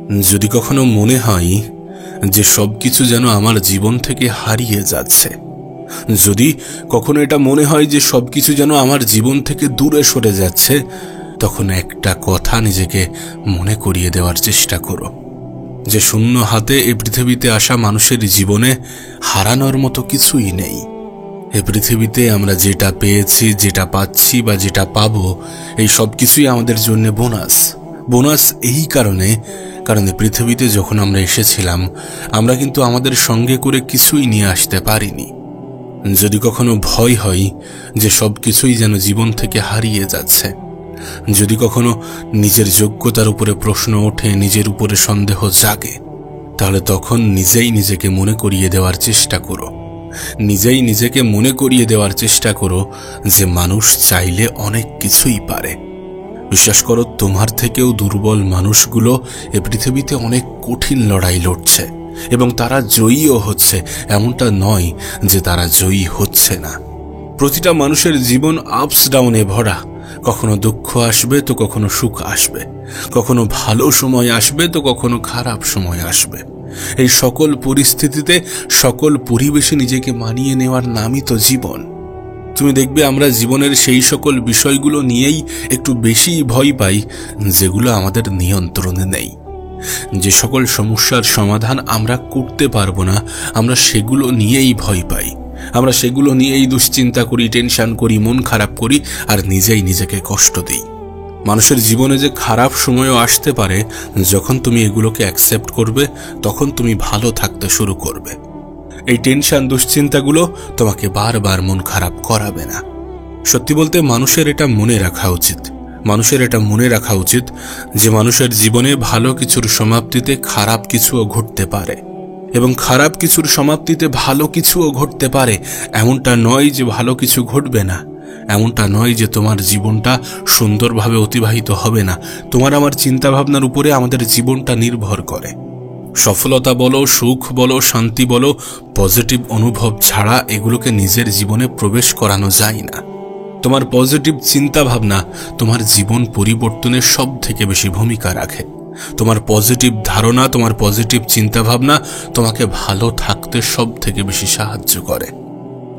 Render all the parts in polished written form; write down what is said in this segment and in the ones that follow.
যদি কখনো মনে হয় যে সবকিছু যেন আমার জীবন থেকে হারিয়ে যাচ্ছে, যদি কখনো এটা মনে হয় যে সবকিছু যেন আমার জীবন থেকে দূরে সরে যাচ্ছে, তখন একটা কথা নিজেকে মনে করিয়ে দেওয়ার চেষ্টা করো যে শূন্য হাতে এই পৃথিবীতে আসা মানুষের জীবনে হারানোর মতো কিছুই নেই। এই পৃথিবীতে আমরা যেটা পেয়েছি, যেটা পাচ্ছি বা যেটা পাবো, এই সব কিছুই আমাদের জন্য বোনাস এই কারণে পৃথিবীতে যখন আমরা এসেছিলাম, আমরা কিন্তু আমাদের সঙ্গে করে কিছুই নিয়ে আসতে পারিনি। যদি কখনো ভয় হয় যে সবকিছুই যেন জীবন থেকে হারিয়ে যাচ্ছে, যদি কখনো নিজের যোগ্যতার উপরে প্রশ্ন ওঠে, নিজের উপরে সন্দেহ জাগে, তাহলে তখন নিজেই নিজেকে মনে করিয়ে দেওয়ার চেষ্টা করো যে মানুষ চাইলে অনেক কিছুই পারে। বিশ্বাস করো, তোমার থেকেও দুর্বল মানুষগুলো এ পৃথিবীতে অনেক কঠিন লড়াই লড়ছে এবং তারা জয়ীও হচ্ছে। এমনটা নয় যে তারা জয়ী হচ্ছে না। প্রতিটা মানুষের জীবন আপস ডাউনে ভরা। কখনো দুঃখ আসবে তো কখনো সুখ আসবে, কখনো ভালো সময় আসবে তো কখনো খারাপ সময় আসবে। এই সকল পরিস্থিতিতে, সকল পরিবেশে নিজেকে মানিয়ে নেওয়ার নামই তো জীবন। তুমি দেখবে আমরা জীবনের সেই সকল বিষয়গুলো নিয়েই একটু বেশি ভয় পাই যেগুলো আমাদের নিয়ন্ত্রণে নেই। যে সকল সমস্যার সমাধান আমরা করতে পারবো না, আমরা সেগুলো নিয়েই ভয় পাই, আমরা সেগুলো নিয়েই দুশ্চিন্তা করি, টেনশন করি, মন খারাপ করি আর নিজেই নিজেকে কষ্ট দিই। মানুষের জীবনে যে খারাপ সময়ও আসতে পারে, যখন তুমি এগুলোকে অ্যাকসেপ্ট করবে তখন তুমি ভালো থাকতে শুরু করবে। এই টেনশন, দুশ্চিন্তাগুলো তোমাকে বারবার মন খারাপ করাবে না। সত্যি বলতে মানুষের এটা মনে রাখা উচিত যে মানুষের জীবনে ভালো কিছুর সমাপ্তিতে খারাপ কিছুও ঘটতে পারে এবং খারাপ কিছুর সমাপ্তিতে ভালো কিছুও ঘটতে পারে। এমনটা নয় যে ভালো কিছু ঘটবে না, এমনটা নয় যে তোমার জীবনটা সুন্দরভাবে অতিবাহিত হবে না। তোমার আমার চিন্তাভাবনার উপরে আমাদের জীবনটা নির্ভর করে। সফলতা বলো, সুখ বলো, শান্তি বলো, পজিটিভ অনুভব ছাড়া এগুলোকে নিজের জীবনে প্রবেশ করানো যায় না। তোমার পজিটিভ চিন্তাভাবনা তোমার জীবন পরিবর্তনের সব থেকে বেশি ভূমিকা রাখে। তোমার পজিটিভ ধারণা, তোমার পজিটিভ চিন্তাভাবনা তোমাকে ভালো থাকতে সব থেকে বেশি সাহায্য করে।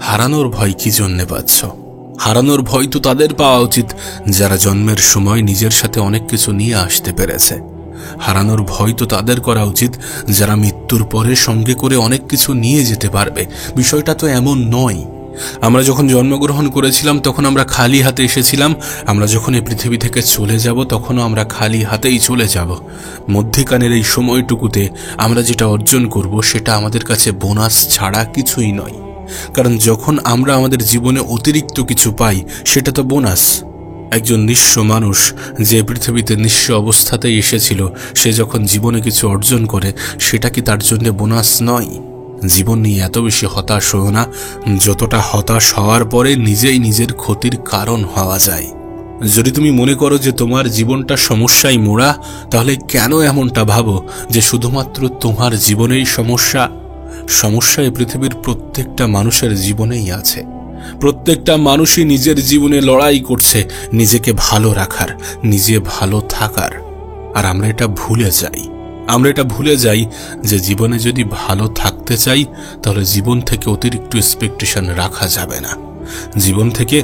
হারানোর ভয় কি জন্যে পাচ্ছ? হারানোর ভয় তো তাদের পাওয়া উচিত যারা জন্মের সময় নিজের সাথে অনেক কিছু নিয়ে আসতে পেরেছে। হারানোর ভয় তো তাদের করা উচিত যারা মৃত্যুর পরে সঙ্গে করে অনেক কিছু নিয়ে যেতে পারবে। বিষয়টা তো এমন নয়। আমরা যখন জন্মগ্রহণ করেছিলাম তখন আমরা খালি হাতে এসেছিলাম, আমরা যখন এই পৃথিবী থেকে চলে যাব তখনও আমরা খালি হাতেই চলে যাব। মধ্যিখানের এই সময়টুকুতে আমরা যেটা অর্জন করব সেটা আমাদের কাছে বোনাস ছাড়া কিছুই নয়। কারণ যখন আমরা আমাদের জীবনে অতিরিক্ত কিছু পাই সেটা তো বোনাস। একজন নিঃস্ব মানুষ যে পৃথিবীতে নিঃস্ব অবস্থাতেই এসেছিল, সে যখন জীবনে কিছু অর্জন করে সেটা কি তার জন্য বোনাস নয়? জীবন নিয়ে এত বেশি হতাশ হও না যতটা হতাশ হওয়ার পরে নিজেই নিজের ক্ষতির কারণ হওয়া যায়। যদি তুমি মনে করো যে তোমার জীবনটা সমস্যায় মোড়া, তাহলে কেন এমনটা ভাবো যে শুধুমাত্র তোমার জীবনেই সমস্যা এই পৃথিবীর প্রত্যেকটা মানুষের জীবনেই আছে। প্রত্যেকটা মানুষই নিজের জীবনে লড়াই করছে নিজেকে ভালো রাখার, নিজে ভালো থাকার। আর আমরা এটা ভুলে যাই যে জীবনে যদি ভালো থাকতে চাই তাহলে জীবন থেকে অতিরিক্ত এক্সপেকটেশন রাখা যাবে না, জীবন থেকে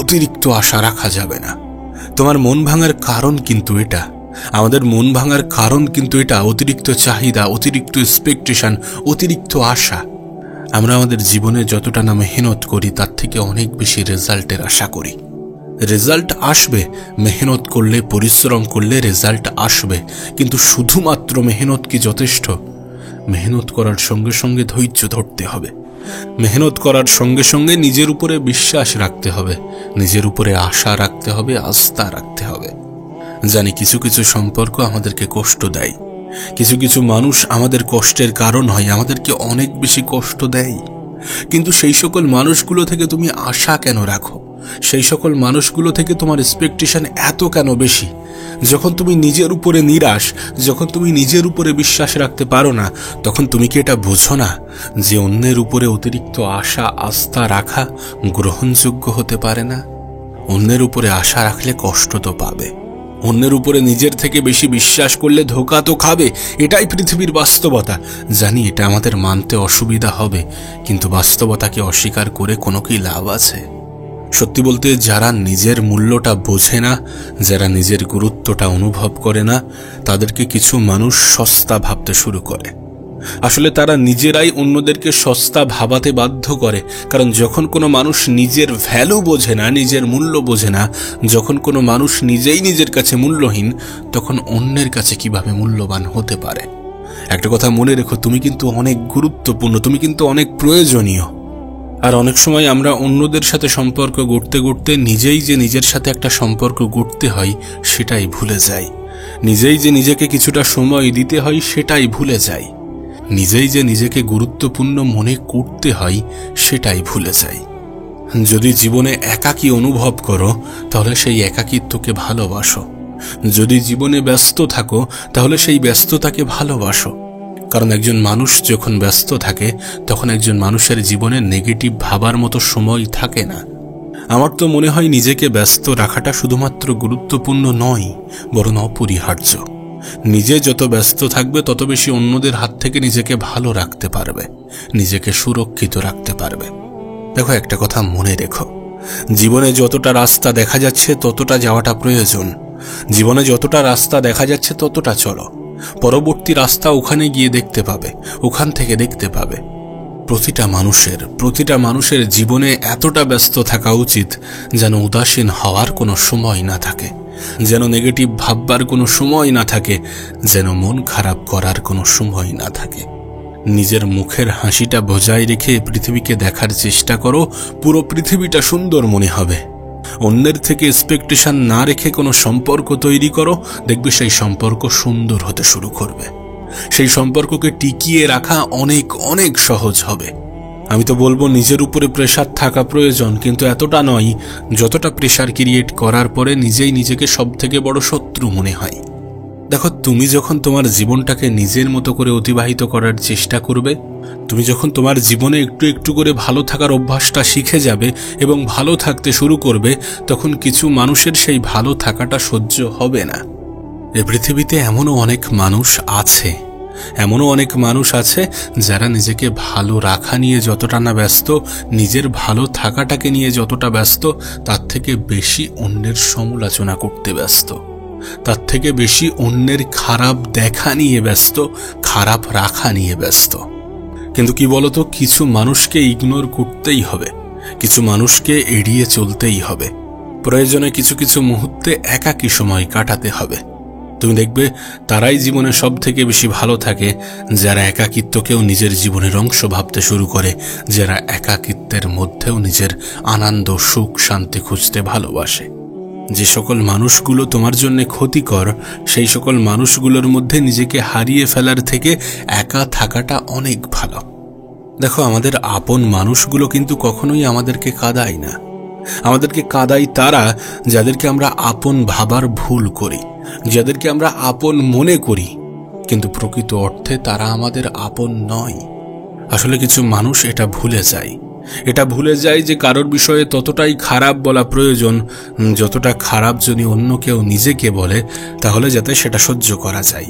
অতিরিক্ত আশা রাখা যাবে না। তোমার মন ভাঙার কারণ কিন্তু এটা, আমাদের মন ভাঙার কারণ কিন্তু এটা, অতিরিক্ত চাহিদা, অতিরিক্ত এক্সপেকটেশন, অতিরিক্ত আশা। আমরা আমাদের জীবনে যতটা না মেহনত করি তার থেকে অনেক বেশি রেজাল্টের আশা করি। রেজাল্ট আসবে, মেহনত করলে, পরিশ্রম করলে রেজাল্ট আসবে, কিন্তু শুধুমাত্র মেহনত কি যথেষ্ট? মেহনত করার সঙ্গে সঙ্গে ধৈর্য ধরতে হবে, মেহনত করার সঙ্গে সঙ্গে নিজের উপরে বিশ্বাস রাখতে হবে, নিজের উপরে আশা রাখতে হবে, আস্থা রাখতে হবে। জানি কিছু কিছু সম্পর্ক আমাদেরকে কষ্ট দেয়, কিছু কিছু মানুষ আমাদের কষ্টের কারণ হয়, আমাদেরকে অনেক বেশি কষ্ট দেয়, কিন্তু সেই সকল মানুষগুলো থেকে তুমি আশা কেন রাখো? সেই সকল মানুষগুলো থেকে তোমার এক্সপেকটেশন এত কেন বেশি? যখন তুমি নিজের উপরে নিরাশ, যখন তুমি নিজের উপরে বিশ্বাস রাখতে পারো না, তখন তুমি কি এটা বোঝো না যে অন্যের উপরে অতিরিক্ত আশা আস্থা রাখা গ্রহণযোগ্য হতে পারে না? অন্যের উপরে আশা রাখলে কষ্ট তো পাবে, অন্যের উপরে নিজের থেকে বেশি বিশ্বাস করলে ধোঁকা তো খাবে, এটাই পৃথিবীর বাস্তবতা। জানি এটা আমাদের মানতে অসুবিধা হবে, কিন্তু বাস্তবতাকে অস্বীকার করে কোনো কি লাভ আছে? সত্যি বলতে, যারা নিজের মূল্যটা বোঝে না, যারা নিজের গুরুত্বটা অনুভব করে না, তাদেরকে কিছু মানুষ সস্তা ভাবতে শুরু করে। আসলে তারা নিজেরাই অন্যদেরকে সস্তা ভাবাতে বাধ্য করে। কারণ যখন কোনো মানুষ নিজের ভ্যালু বোঝে না, নিজের মূল্য বোঝে না, যখন কোনো মানুষ নিজেই নিজের কাছে মূল্যহীন, তখন অন্যের কাছে কিভাবে মূল্যবান হতে পারে? একটা কথা মনে রেখো, তুমি কিন্তু অনেক গুরুত্বপূর্ণ, তুমি কিন্তু অনেক প্রয়োজনীয়। আর অনেক সময় আমরা অন্যদের সাথে সম্পর্ক গড়তে গড়তে নিজেই যে নিজের সাথে একটা সম্পর্ক গড়তে হয় সেটাই ভুলে যাই। নিজেই যে নিজেকে কিছুটা সময় দিতে হয় সেটাই ভুলে যাই। নিজেই যে নিজেকে গুরুত্বপূর্ণ মনে করতে হয় সেটাই ভুলে যাই। যদি জীবনে একাকী অনুভব করো, তাহলে সেই একাকিত্বকে ভালোবাসো। যদি জীবনে ব্যস্ত থাকো, তাহলে সেই ব্যস্ততাকে ভালোবাসো। কারণ একজন মানুষ যখন ব্যস্ত থাকে, তখন একজন মানুষের জীবনে নেগেটিভ ভাবার মতো সময় থাকে না। আমার তো মনে হয় নিজেকে ব্যস্ত রাখাটা শুধুমাত্র গুরুত্বপূর্ণ নয়, বরং অপরিহার্য। নিজে যত ব্যস্ত থাকবে, তত বেশি অন্যদের হাত থেকে নিজেকে ভালো রাখতে পারবে, নিজেকে সুরক্ষিত রাখতে পারবে। দেখো, একটা কথা মনে রেখো, জীবনে যতটা রাস্তা দেখা যাচ্ছে ততটা যাওয়াটা প্রয়োজন। জীবনে যতটা রাস্তা দেখা যাচ্ছে ততটা চলো। পরবর্তী রাস্তা ওখানে গিয়ে দেখতে পাবে, ওখান থেকে দেখতে পাবে। প্রতিটা মানুষের জীবনে এতটা ব্যস্ত থাকা উচিত যেন উদাসীন হওয়ার কোনো সময় না থাকে, যেন নেগেটিভ ভাববার কোনো সময় না থাকে, যেন মন খারাপ করার কোনো সময় না থাকে। নিজের মুখের হাসিটা বজায় রেখে পৃথিবীকে দেখার চেষ্টা করো, পুরো পৃথিবীটা সুন্দর মনে হবে। অন্যের থেকে এক্সপেকটেশন না রেখে কোনো সম্পর্ক তৈরি করো, দেখবে সেই সম্পর্ক সুন্দর হতে শুরু করবে। সেই সম্পর্ককে টিকিয়ে রাখা অনেক অনেক সহজ হবে। আমি তো বলবো নিজের উপরে প্রেশার থাকা প্রয়োজন, কিন্তু এতটা নয় যতটা প্রেশার ক্রিয়েট করার পরে নিজেই নিজেকে সব থেকে বড় শত্রু মনে হয়। দেখো, তুমি যখন তোমার জীবনটাকে নিজের মতো করে অতিবাহিত করার চেষ্টা করবে, তুমি যখন তোমার জীবনে একটু একটু করে ভালো থাকার অভ্যাসটা শিখে যাবে এবং ভালো থাকতে শুরু করবে, তখন কিছু মানুষের সেই ভালো থাকাটা সহ্য হবে না। এ পৃথিবীতে এমনও অনেক মানুষ আছে যারা নিজেকে ভালো রাখা নিয়ে যতটা না ব্যস্ত, নিজের ভালো থাকাটাকে নিয়ে যতটা ব্যস্ত, তার থেকে বেশি অন্যের সমালোচনা করতে ব্যস্ত, তার থেকে বেশি অন্যের খারাপ দেখা নিয়ে ব্যস্ত, খারাপ রাখা নিয়ে ব্যস্ত। কিন্তু কি বলতো, কিছু মানুষকে ইগনোর করতেই হবে, কিছু মানুষকে এড়িয়ে চলতেই হবে। প্রয়োজনে কিছু কিছু মুহূর্তে একাকী সময় কাটাতে হবে। তুমি দেখবে তারাই জীবনে সব থেকে বেশি ভালো থাকে, যারা একাকিত্বকেও নিজের জীবনের অংশ ভাবতে শুরু করে, যারা একাকিত্বের মধ্যেও নিজের আনন্দ, সুখ, শান্তি খুঁজতে ভালোবাসে। যে সকল মানুষগুলো তোমার জন্য ক্ষতিকর, সেই সকল মানুষগুলোর মধ্যে নিজেকে হারিয়ে ফেলার থেকে একা থাকাটা অনেক ভালো। দেখো, আমাদের আপন মানুষগুলো কিন্তু কখনোই আমাদেরকে কাঁদায় না। আমাদেরকে কাঁদায় তারা যাদেরকে আমরা আপন ভাবার ভুল করি, যাদেরকে আমরা আপন মনে করি, কিন্তু প্রকৃত অর্থে তারা আমাদের আপন নয়। আসলে কিছু মানুষ এটা ভুলে যায় যে কারোর বিষয়ে ততটাই খারাপ বলা প্রয়োজন যতটা খারাপ যদি অন্য কেউ নিজেকে বলে, তাহলে যাতে সেটা সহ্য করা যায়।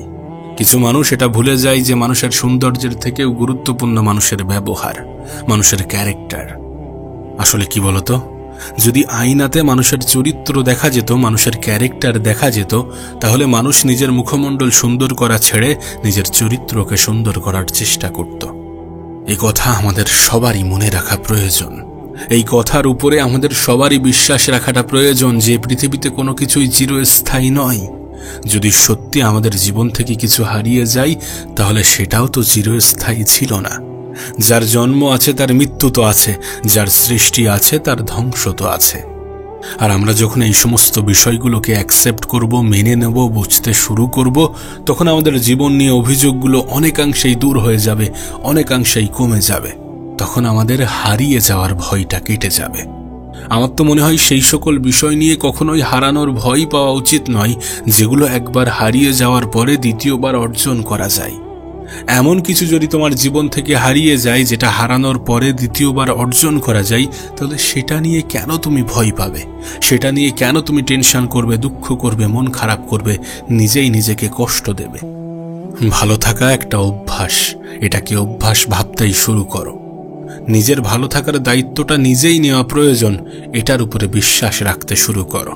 কিছু মানুষ এটা ভুলে যায় যে মানুষের সৌন্দর্যের থেকেও গুরুত্বপূর্ণ মানুষের ব্যবহার, মানুষের ক্যারেক্টার। আসলে কি বলতো, যদি আয়নাতে মানুষের চরিত্র দেখা যেত, মানুষের ক্যারেক্টার দেখা যেত, তাহলে মানুষ নিজের মুখমণ্ডল সুন্দর করা ছেড়ে নিজের চরিত্রকে সুন্দর করার চেষ্টা করত। এই কথা আমাদের সবারই মনে রাখা প্রয়োজন। এই কথার উপরে আমাদের সবারই বিশ্বাস রাখাটা প্রয়োজন যে পৃথিবীতে কোনো কিছুই চিরস্থায়ী নয়। যদি সত্যি আমাদের জীবন থেকে কিছু হারিয়ে যায়, তাহলে সেটাও তো চিরস্থায়ী ছিল না। যার জন্ম আছে তার মৃত্যু তো আছে, যার সৃষ্টি আছে তার ধ্বংস তো আছে। আর আমরা যখন এই সমস্ত বিষয়গুলোকে অ্যাকসেপ্ট করব, মেনে নেব, বুঝতে শুরু করব, তখন আমাদের জীবন নিয়ে অভিযোগগুলো অনেকাংশেই দূর হয়ে যাবে, অনেকাংশেই কমে যাবে। তখন আমাদের হারিয়ে যাওয়ার ভয়টা কেটে যাবে। আমার তো মনে হয় সেই সকল বিষয় নিয়ে কখনোই হারানোর ভয় পাওয়া উচিত নয়, যেগুলো একবার হারিয়ে যাওয়ার পরে দ্বিতীয়বার অর্জন করা যায়। এমন কিছু যদি তোমার জীবন থেকে হারিয়ে যায়, যেটা হারানোর পরে দ্বিতীয়বার অর্জন করা যায়, তাহলে সেটা নিয়ে কেন তুমি ভয় পাবে? সেটা নিয়ে কেন তুমি টেনশন করবে, দুঃখ করবে, মন খারাপ করবে, নিজেই নিজেকে কষ্ট দেবে? ভালো থাকা একটা অভ্যাস, এটাকে অভ্যাস ভাবতেই শুরু করো। নিজের ভালো থাকার দায়িত্বটা নিজেই নেওয়া প্রয়োজন, এটার উপরে বিশ্বাস রাখতে শুরু করো।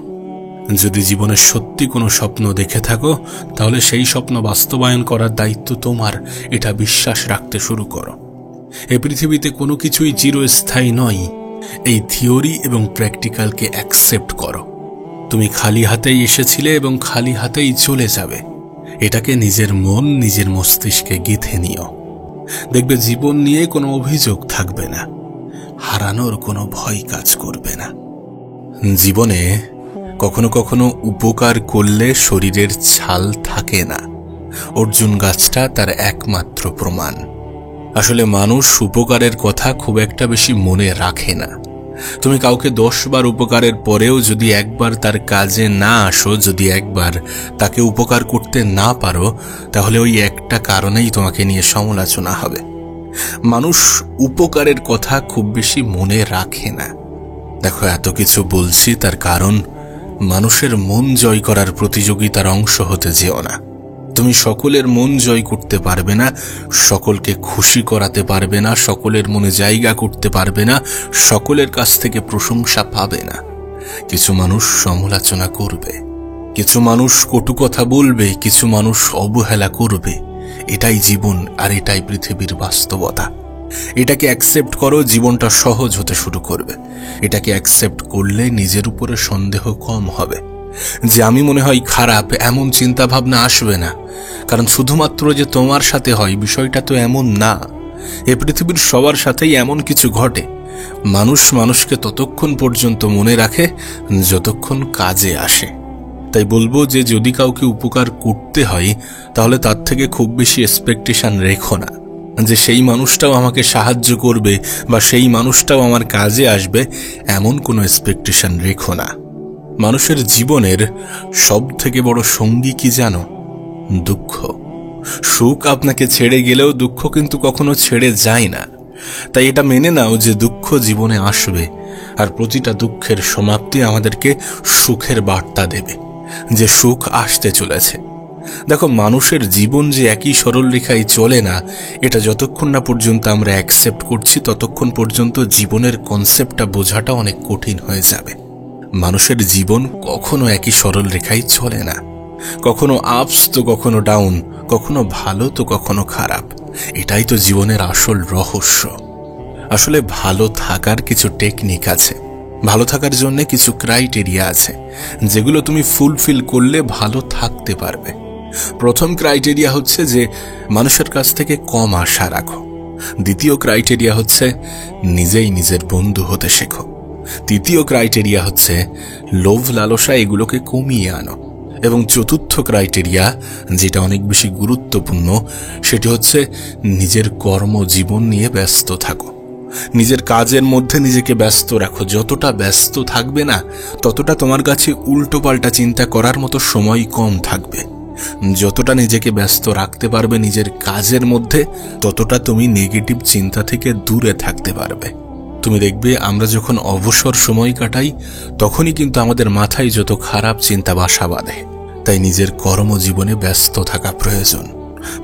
যদি জীবনে সত্যি কোনো স্বপ্ন দেখে থাকো, তাহলে সেই স্বপ্ন বাস্তবায়ন করার দায়িত্ব তোমার, এটা বিশ্বাস রাখতে শুরু করো। এই পৃথিবীতে কোনো কিছুই চিরস্থায়ী নয়, এই থিওরি এবং প্র্যাকটিক্যালকে অ্যাকসেপ্ট করো। তুমি খালি হাতেই এসেছিলে এবং খালি হাতেই চলে যাবে, এটাকে নিজের মন, নিজের মস্তিষ্কে গেঁথে নিও। দেখবে জীবন নিয়ে কোনো অভিযোগ থাকবে না, হারানোর কোনো ভয় কাজ করবে না। জীবনে কখনো কখনো উপকার করলে শরীরের ছাল থাকে না, অর্জুন গাছটা তার একমাত্র প্রমাণ। আসলে মানুষ উপকারের কথা খুব একটা বেশি মনে রাখে না। তুমি কাউকে 10 বার উপকারের পরেও যদি একবার তার কাজে না আসো, যদি একবার তাকে উপকার করতে না পারো, তাহলে ওই একটা কারণেই তোমাকে নিয়ে সমালোচনা হবে। মানুষ উপকারের কথা খুব বেশি মনে রাখে না। দেখো, এত কিছু বলছি তার কারণ মানুষের মন জয় করার প্রতিযোগিতার অংশ হতে যেও না। তুমি সকলের মন জয় করতে পারবে না, সকলকে খুশি করাতে পারবে না, সকলের মনে জায়গা করতে পারবে না, সকলের কাছ থেকে প্রশংসা পাবে না। কিছু মানুষ সমালোচনা করবে, কিছু মানুষ কটু কথা বলবে, কিছু মানুষ অবহেলা করবে। এটাই জীবন, আর এটাই পৃথিবীর বাস্তবতা। এটাকে অ্যাকসেপ্ট করো, জীবনটা সহজ হতে শুরু করবে। এটাকে অ্যাকসেপ্ট করলে নিজের উপরে সন্দেহ কম হবে। যে আমি মনে হয় খারাপ, এমন চিন্তা ভাবনা আসবে না। কারণ শুধুমাত্র যে তোমার সাথে হয়, বিষয়টা তো এমন না। এ পৃথিবীর সবার সাথেই এমন কিছু ঘটে। মানুষ মানুষকে ততক্ষণ পর্যন্ত মনে রাখে যতক্ষণ কাজে আসে। তাই বলবো যে যদি কাউকে উপকার করতে হয়, তাহলে তার থেকে খুব বেশি এক্সপেকটেশন রেখো না যে সেই মানুষটাও আমাকে সাহায্য করবে বা সেই মানুষটাও আমার কাজে আসবে, এমন কোনো এক্সপেকটেশন রেখো না। মানুষের জীবনের সব থেকে বড় সঙ্গী কি জানো? দুঃখ। সুখ আপনাকে ছেড়ে গেলেও দুঃখ কিন্তু কখনো ছেড়ে যায় না। তাই এটা মেনে নাও যে দুঃখ জীবনে আসবে, আর প্রতিটা দুঃখের সমাপ্তি আমাদেরকে সুখের বার্তা দেবে, যে সুখ আসতে চলেছে। দেখো, মানুষের জীবন যে একই সরল রেখায় চলে না, এটা যতক্ষণ না পর্যন্ত আমরা অ্যাকসেপ্ট করছি, ততক্ষণ পর্যন্ত জীবনের কনসেপ্টটা বোঝাটা অনেক কঠিন হয়ে যাবে। মানুষের জীবন কখনো একই সরল রেখায় চলে না। কখনো আপস তো কখনো ডাউন, কখনো ভালো তো কখনো খারাপ। এটাই তো জীবনের আসল রহস্য। আসলে ভালো থাকার কিছু টেকনিক আছে, ভালো থাকার জন্য কিছু ক্রাইটেরিয়া আছে, যেগুলো তুমি ফুলফিল করলে ভালো থাকতে পারবে। প্রথম ক্রাইটেরিয়া হচ্ছে যে মানুষের কাছ থেকে কম আশা রাখো। দ্বিতীয় ক্রাইটেরিয়া হচ্ছে নিজেই নিজের বন্ধু হতে শেখো। তৃতীয় ক্রাইটেরিয়া হচ্ছে লোভ লালসা এগুলোকে কমিয়ে আনো। এবং চতুর্থ ক্রাইটেরিয়া, যেটা অনেক বেশি গুরুত্বপূর্ণ, সেটি হচ্ছে নিজের কর্মজীবন নিয়ে ব্যস্ত থাকো। নিজের কাজের মধ্যে নিজেকে ব্যস্ত রাখো। যতটা ব্যস্ত থাকবে না, ততটা তোমার কাছে উল্টোপাল্টা চিন্তা করার মতো সময় কম থাকবে। যতটা নিজেকে ব্যস্ত রাখতে পারবে নিজের কাজের মধ্যে, ততটা তুমি নেগেটিভ চিন্তা থেকে দূরে থাকতে পারবে। তুমি দেখবে আমরা যখন অবসর সময় কাটাই, তখনই কিন্তু আমাদের মাথায় যত খারাপ চিন্তা বাসা বাঁধে। তাই নিজের কর্মজীবনে ব্যস্ত থাকা প্রয়োজন,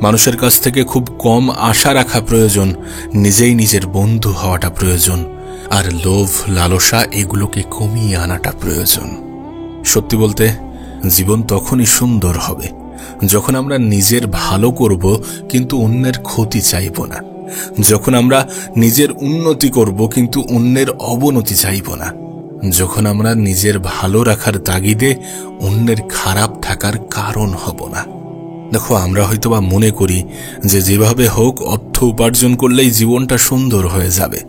মানুষের কাছ থেকে খুব কম আশা রাখা প্রয়োজন, নিজেই নিজের বন্ধু হওয়াটা প্রয়োজন, আর লোভ লালসা এগুলোকে কমিয়ে আনাটা প্রয়োজন। সত্যি বলতে, জীবন তখনই সুন্দর হবে যখন আমরা নিজের ভালো করব কিন্তু অন্যের ক্ষতি চাইব না, যখন আমরা নিজের উন্নতি করব কিন্তু অন্যের অবনতি চাইব না, যখন আমরা নিজের ভালো রাখার তাগিদে অন্যের খারাপ থাকার কারণ হব না। দেখো, আমরা হয়তোবা মনে করি যে যেভাবে হোক অর্থ উপার্জন করলেই জীবনটা সুন্দর হয়ে যাবে।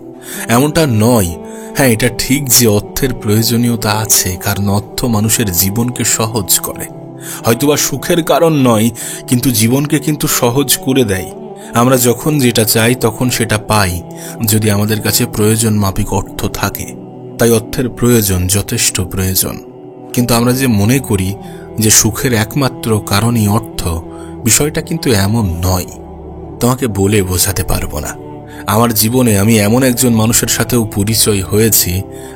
এমনটা নয়। হ্যাঁ, এটা ঠিক যে অর্থের প্রয়োজনীয়তা আছে, কারণ অর্থ মানুষের জীবনকে সহজ করে। হয়তোবা সুখের কারণ নয়, কিন্তু জীবনকে কিন্তু সহজ করে দেয়। আমরা যখন যেটা চাই তখন সেটা পাই, যদি আমাদের কাছে প্রয়োজন মাফিক অর্থ থাকে। তাই অর্থের প্রয়োজন, যথেষ্ট প্রয়োজন। কিন্তু আমরা যে মনে করি যে সুখের একমাত্র কারণই অর্থ, বিষয়টা কিন্তু এমন নয়। তোমাকে বলে বোঝাতে পারবো না। আমার জীবনে আমি এমন একজন মানুষের সাথেও পরিচয় হয়েছি,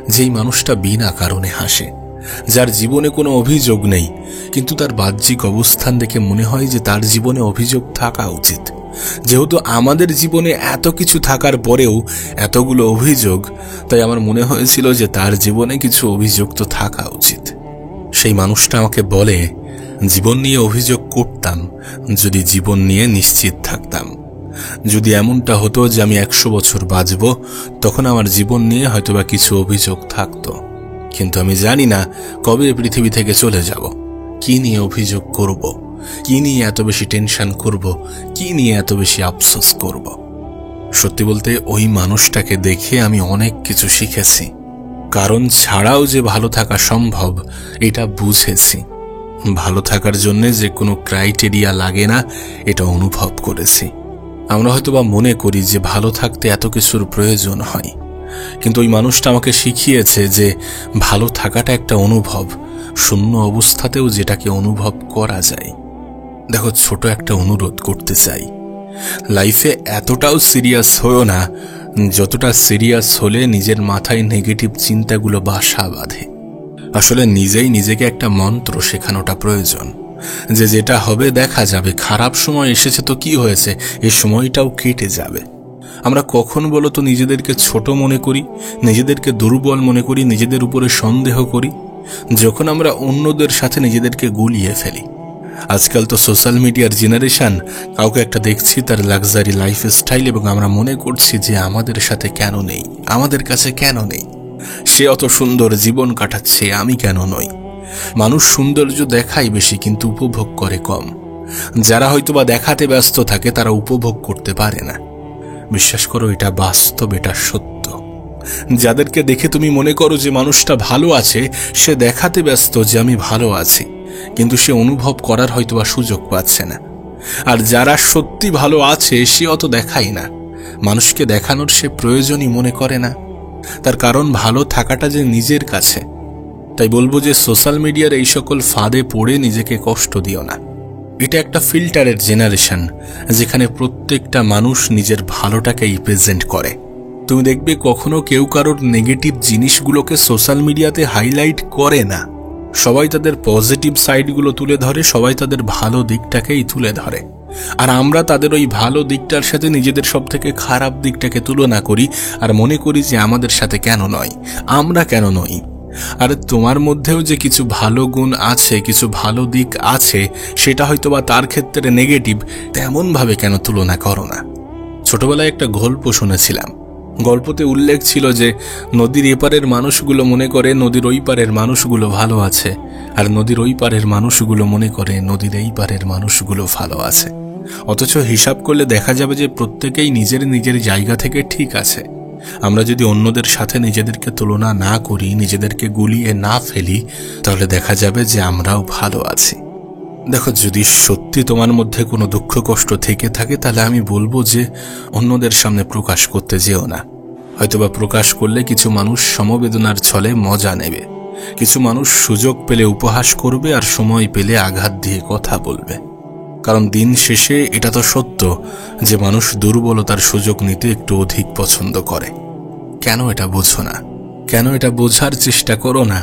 যেই মানুষটা বিনা কারণে হাসে, যার জীবনে কোনো অভিযোগ নেই, কিন্তু তার বাহ্যিক অবস্থান দেখে মনে হয় যে তার জীবনে অভিযোগ থাকা উচিত। যেহেতু আমাদের জীবনে এত কিছু থাকার পরেও এতগুলো অভিযোগ, তাই আমার মনে হয়েছিল যে তার জীবনে কিছু অভিযোগ তো থাকা উচিত। সেই মানুষটা আমাকে বলে, জীবন নিয়ে অভিযোগ করতাম যদি জীবন নিয়ে নিশ্চিত থাকতাম। যদি এমনটা হতো যে আমি 100 বছর বাঁচব, তখন আমার জীবন নিয়ে হয়তোবা কিছু অভিযোগ থাকতো, কিন্তু আমি জানি না কবে পৃথিবী থেকে চলে যাব। কি নিয়ে অভিযোগ করব, কি নিয়ে এত বেশি টেনশন করব, কি নিয়ে এত বেশি আফসোস করব। সত্যি বলতে ওই মানুষটাকে দেখে আমি অনেক কিছু শিখেছি। কারণ ছাড়াও যে ভালো থাকা সম্ভব এটা বুঝেছি। ভালো থাকার জন্য যে কোনো ক্রাইটেরিয়া লাগে না এটা অনুভব করেছি। আমরা হয়তোবা মনে করি যে ভালো থাকতে এত কিছুর প্রয়োজন হয়, কিন্তু ওই মানুষটা আমাকে শিখিয়েছে যে ভালো থাকাটা একটা অনুভব, শূন্য অবস্থাতেও যেটাকে অনুভব করা যায়। দেখো, ছোট একটা অনুরোধ করতে চাই, লাইফে এতটাও সিরিয়াস হয়েও না যতটা সিরিয়াস হলে নিজের মাথায় নেগেটিভ চিন্তাগুলো বাসা বাঁধে। আসলে নিজেই নিজেকে একটা মন্ত্র শেখানোটা প্রয়োজন, যে যেটা হবে দেখা যাবে, খারাপ সময় এসেছে তো কি হয়েছে, এই সময়টাও কেটে যাবে। আমরা কখন বলো তো নিজেদেরকে ছোট মনে করি, নিজেদেরকে দুর্বল মনে করি, নিজেদের উপরে সন্দেহ করি? যখন আমরা অন্যদের সাথে নিজেদেরকে গুলিয়ে ফেলি। আজকাল তো সোশ্যাল মিডিয়ার জেনারেশন, কাউকে একটা দেখছি তার লাক্সারি লাইফস্টাইল, এবং আমরা মনে করছি যে আমাদের সাথে কেন নেই, আমাদের কাছে কেন নেই, সে অত সুন্দর জীবন কাটাচ্ছে, আমি কেন নই। মানুষ সৌন্দর্য দেখায় বেশি কিন্তু উপভোগ করে কম। যারা হয়তোবা দেখাতে ব্যস্ত থাকে তারা উপভোগ করতে পারে না। বিশ্বাস করো, এটা বাস্তব, এটা সত্য। যাদেরকে দেখে তুমি মনে করো যে মানুষটা ভালো আছে, সে দেখাতে ব্যস্ত যে আমি ভালো আছি, কিন্তু সে অনুভব করার হয়তোবা সুযোগ পাচ্ছে না। আর যারা সত্যি ভালো আছে সে অত দেখায় না, মানুষকে দেখানোর সে প্রয়োজনই মনে করে না। তার কারণ ভালো থাকাটা যে নিজের কাছে। তাই বলবো যে সোশ্যাল মিডিয়ার এই সকল ফাঁদে পড়ে নিজেকে কষ্ট দিও না। এটা একটা ফিল্টারের জেনারেশন, যেখানে প্রত্যেকটা মানুষ নিজের ভালোটাকেই প্রেজেন্ট করে। তুমি দেখবে কখনো কেউ কারোর নেগেটিভ জিনিসগুলোকে সোশ্যাল মিডিয়াতে হাইলাইট করে না। সবাই তাদের পজিটিভ সাইডগুলো তুলে ধরে, সবাই তাদের ভালো দিকটাকেই তুলে ধরে। আর আমরা তাদের ওই ভালো দিকটার সাথে নিজেদের সব থেকে খারাপ দিকটাকে তুলনা করি, আর মনে করি যে আমাদের সাথে কেন নয়, আমরা কেন নই। আর তোমার মধ্যেও যে কিছু ভালো গুণ আছে, কিছু ভালো দিক আছে, সেটা হয়তো বা তার ক্ষেত্রে নেগেটিভ, তেমনভাবে কেন তুলনা করো না। ছোটবেলায় একটা গল্প শুনেছিলাম। গল্পতে উল্লেখ ছিল যে নদীর এপারের মানুষগুলো মনে করে নদীর ওই পারের মানুষগুলো ভালো আছে, আর নদীর ওই পারের মানুষগুলো মনে করে নদীর এই পারের মানুষগুলো ভালো আছে। অথচ হিসাব করলে দেখা যাবে যে প্রত্যেকেই নিজের নিজের জায়গা থেকে ঠিক আছে। আমরা যদি অন্যদের সাথে নিজেদেরকে তুলনা না করি, নিজেদেরকে গুলিয়ে না ফেলি, তাহলে দেখা যাবে যে আমরাও ভালো আছি। দেখো, যদি সত্যি তোমার মধ্যে কোনো দুঃখ কষ্ট থেকে থাকে, তাহলে আমি বলবো যে অন্যদের সামনে প্রকাশ করতে যেও না। হয়তোবা প্রকাশ করলে কিছু মানুষ সমবেদনার ছলে মজা নেবে, কিছু মানুষ সুযোগ পেলে উপহাস করবে, আর সময় পেলে আঘাত দিয়ে কথা বলবে। কারণ দিন শেষে এটা তো সত্য যে মানুষ দুর্বলতার সুযোগ নিতে একটু অধিক পছন্দ করে। কেন এটা বোঝো না? কেন এটা বোঝার চেষ্টা করো না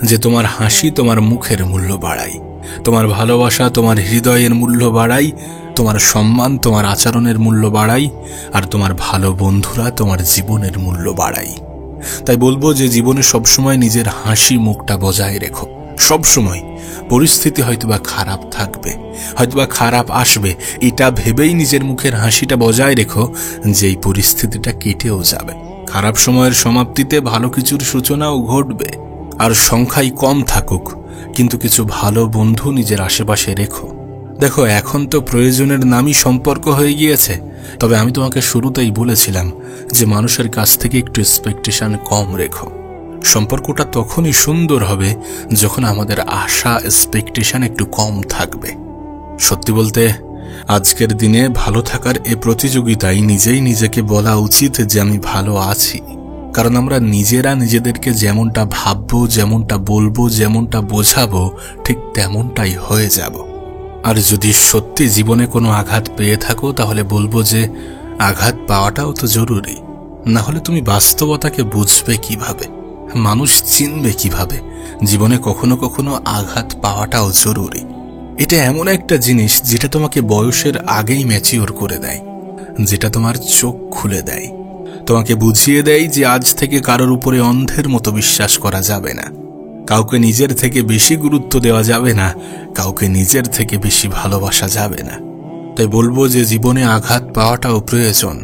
যে তোমার হাসি তোমার মুখের মূল্য বাড়ায়, তোমার ভালোবাসা তোমার হৃদয়ের মূল্য বাড়ায়, তোমার সম্মান তোমার আচরণের মূল্য বাড়ায়, আর তোমার ভালো বন্ধুরা তোমার জীবনের মূল্য বাড়ায়। তাই বলবো যে জীবনে সবসময় নিজের হাসি মুখটা বজায় রেখো। সবসময় পরিস্থিতি হয়তোবা খারাপ থাকবে, হয়তোবা খারাপ আসবে, এটা ভেবেই নিজের মুখের হাসিটা বজায় রেখো যে এই পরিস্থিতিটা কেটেও যাবে। খারাপ সময়ের সমাপ্তিতে ভালো কিছুর সূচনাও ঘটবে। আর সংখ্যাই কম থাকুক, কিন্তু কিছু ভালো বন্ধু নিজের আশেপাশে রেখো। দেখো, এখন তো প্রয়োজনের নামই সম্পর্ক হয়ে গিয়েছে। তবে আমি তোমাকে শুরুতেই বলেছিলাম যে মানুষের কাছ থেকে একটু এক্সপেকটেশন কম রেখো। সম্পর্কটা তখনই সুন্দর হবে যখন আমাদের আশা এক্সপেকটেশন একটু কম থাকবে। সত্যি বলতে আজকের দিনে ভালো থাকার এ প্রতিযোগিতায় নিজেই নিজেকে বলা উচিত যে আমি ভালো আছি। কারণ আমরা নিজেরা নিজেদেরকে যেমনটা ভাববো, যেমনটা বলবো, যেমনটা বোঝাবো, ঠিক তেমনটাই হয়ে যাব। আর যদি সত্যি জীবনে কোনো আঘাত পেয়ে থাকো তাহলে বলবো যে আঘাত পাওয়াটাও তো জরুরি। না হলে তুমি বাস্তবতাকে বুঝবে কিভাবে, মানুষ চিনবে কিভাবে? জীবনে কখনো কখনো আঘাত পাওয়াটাও জরুরি। এটা এমন একটা জিনিস যেটা তোমাকে বয়সের আগেই ম্যাচিওর করে দেয়, যেটা তোমার চোখ খুলে দেয়, তোমাকে বুঝিয়ে দেয় যে আজ থেকে কারোর উপরে অন্ধের মতো বিশ্বাস করা যাবে না, কাউকে নিজের থেকে বেশি গুরুত্ব দেওয়া যাবে না, কাউকে নিজের থেকে বেশি ভালোবাসা যাবে না। তাই বলবো যে জীবনে আঘাত পাওয়াটাও প্রয়োজন।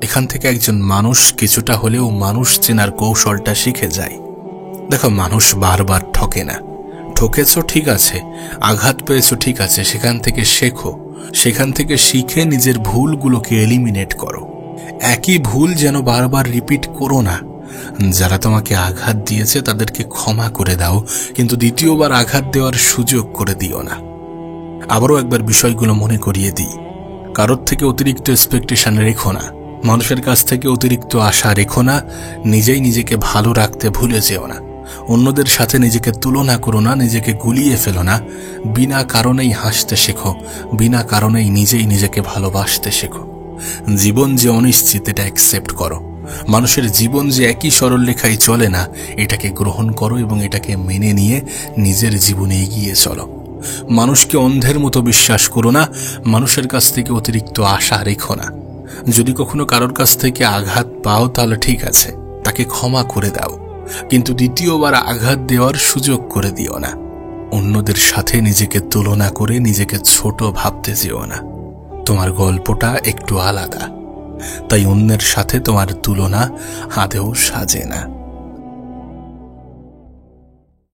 এখান থেকে একজন মানুষ কিছুটা হলেও মানুষ চেনার কৌশলটা শিখে যায়। দেখো, মানুষ বারবার ঠকে না। ঠকেছো ঠিক আছে, আঘাত পেয়েছো ঠিক আছে, সেখান থেকে শেখো, সেখান থেকে শিখে নিজের ভুলগুলোকে এলিমিনেট করো। একই ভুল যেন বারবার রিপিট করো না। যারা তোমাকে আঘাত দিয়েছে তাদেরকে ক্ষমা করে দাও, কিন্তু দ্বিতীয়বার আঘাত দেওয়ার সুযোগ করে দিও না। আবারও একবার বিষয়গুলো মনে করিয়ে দিই। কারোর থেকে অতিরিক্ত এক্সপেকটেশন রেখো না, মানুষের কাছ থেকে অতিরিক্ত আশা রেখো না, নিজেই নিজেকে ভালো রাখতে ভুলে যেও না। অন্যদের সাথে নিজেকে তুলনা করো না, নিজেকে গুলিয়ে ফেলো না। বিনা কারণেই হাসতে শেখো, বিনা কারণেই নিজেই নিজেকে ভালোবাসতে শেখো। জীবন যে অনিশ্চিত এটা অ্যাকসেপ্ট করো। মানুষের জীবন যে একই সরলরেখায় চলে না, এটাকে গ্রহণ করো এবং এটাকে মেনে নিয়ে নিজের জীবনে এগিয়ে চলো। মানুষকে অন্ধের মতো বিশ্বাস করো না, মানুষের কাছ থেকে অতিরিক্ত আশা রেখো না। যদি কখনো কারোর কাছ থেকে আঘাত পাও তাহলে ঠিক আছে, তাকে ক্ষমা করে দাও, কিন্তু দ্বিতীয়বার আঘাত দেওয়ার সুযোগ করে দিও না। অন্যদের সাথে নিজেকে তুলনা করে নিজেকে ছোট ভাবতে যেও না। তোমার গল্পটা একটু আলাদা, তাই অন্যের সাথে তোমার তুলনা আদৌ সাজে না।